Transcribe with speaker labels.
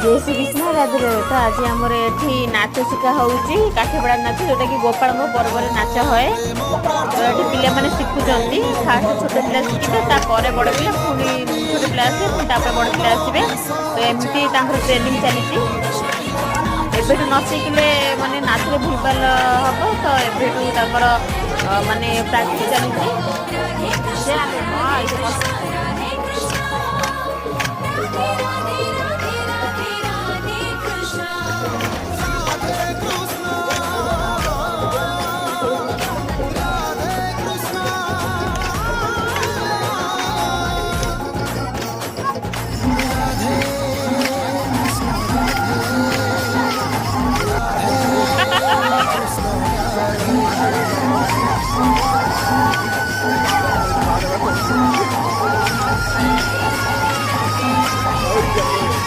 Speaker 1: जय श्री कृष्ण राधे राधे। तो आज आमर ये नाच शिखा होची काठीपड़ा नाच जोटा कि गोपाल पर्व नाच हुए। तो ये पिला माने शिखुंट फास्ट छोट पिला शिखे बड़ पिला पुणी छोट पिला आसे पुणी बड़ पिला आसवे। तो एमती ट्रेनिंग चली एबेठू न शिखिले माने नाच भूलभाल हम तो एबेठू माने प्राक्टिस चली।